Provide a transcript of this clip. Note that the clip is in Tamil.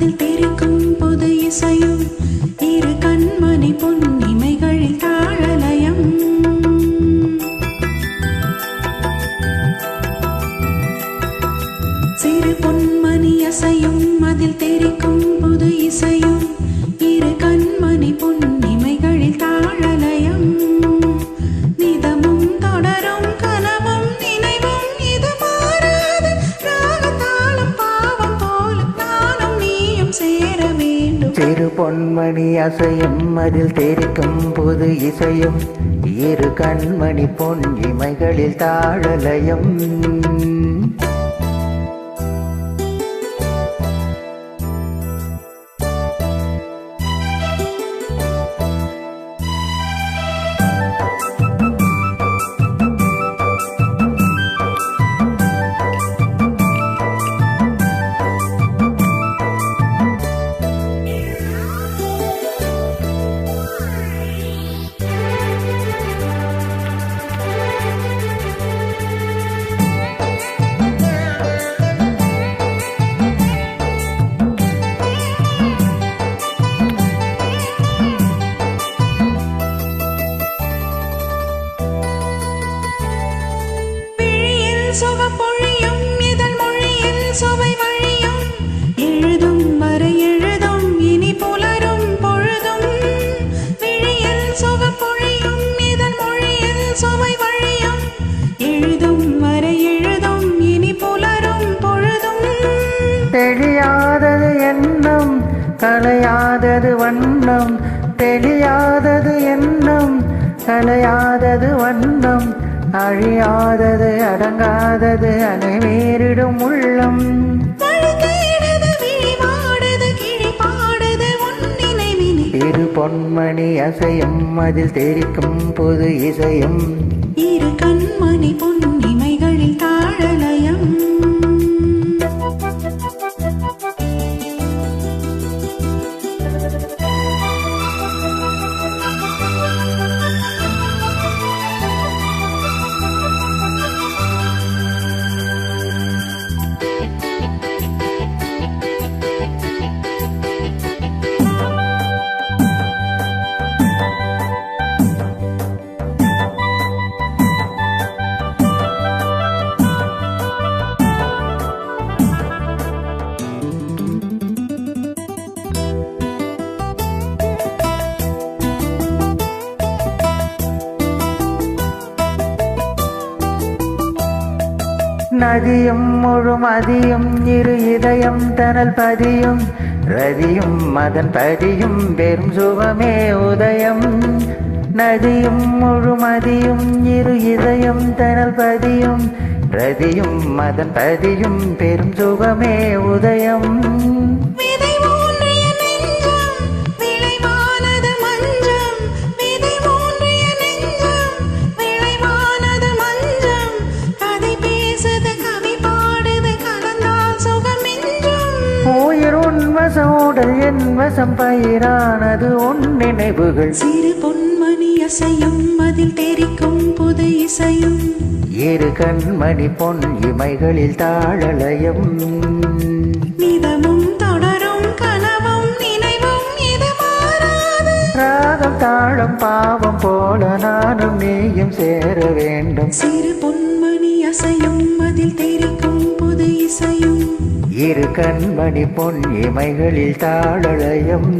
அதில் தெரிக்கும் புது இசையும் இரு கண்மணி பொன்னிமைகளில் தாழலயம். சிறு பொன்மணி அசையும் அதில் தெரிக்கும் புது இசையும் இரு கண்மணி பொன்னிமைகளில் தாழலயம். நிதமும் தொடரும் கனவும் நினைவும் இது மாறாது ராகதாளம் பாவம் போல நானும் நீயும் சேர வேண்டும். சிறு பொன்மணி அசையும் அதில் தெரிக்கும் புது இசையும் இரு கண்மணி பொன் இமைகளில் தாழலயம். சுவப்பொழியும் இதழ் மொழியில் சுவை வழியும் எழுதும் வரை எழுதும் இனி புலரும் பொழுதும். விழியில் சுவப்பொழியும் இதழ் மொழியில் சுவை வழியும் எழுதும் வரை எழுதும் இனி புலரும் பொழுதும். தெரியாதது எண்ணம் கலையாதது வண்ணம், தெரியாதது எண்ணம் கலையாதது வண்ணம், அழியாதது அடங்காதது அனைவேறிடும் உள்ளம். இரு பொன்மணி அசையும் அதில் தெரிக்கும் புது இசையும் இரு கண்மணி பொன்னிமைகளில் தாழலயம். நதியும் முழுமதியும் இரு இதயம் தனல் பதியும் ரதியும் மதன் பதியும் பெரும் சுகமே உதயம். நதியும் முழுமதியும் இரு இதயம் தனல் பதியும் ரதியும் மதன் பதியும் பெரும் சுகமே உதயம். உன்வசோடல் என் வசம் பயிரானது உன் நினைவுகள். சிறு பொன்மணி அசையும் அதில் தெரிக்கும் புது இசையும் இரு கண்மணி பொன் இமைகளில் தாழலயம். நிதமும் தொடரும் கனவும் நினைவும் இது மாறாது ராகம் தாளம் பாவம் போல நானும் நீயும் சேர வேண்டும். சிறு பொன்மணி அசையும் அதில் தெரிக்கும் புது இசையும் இரு கண்மணி பொன் இமைகளில் தாழலயம்.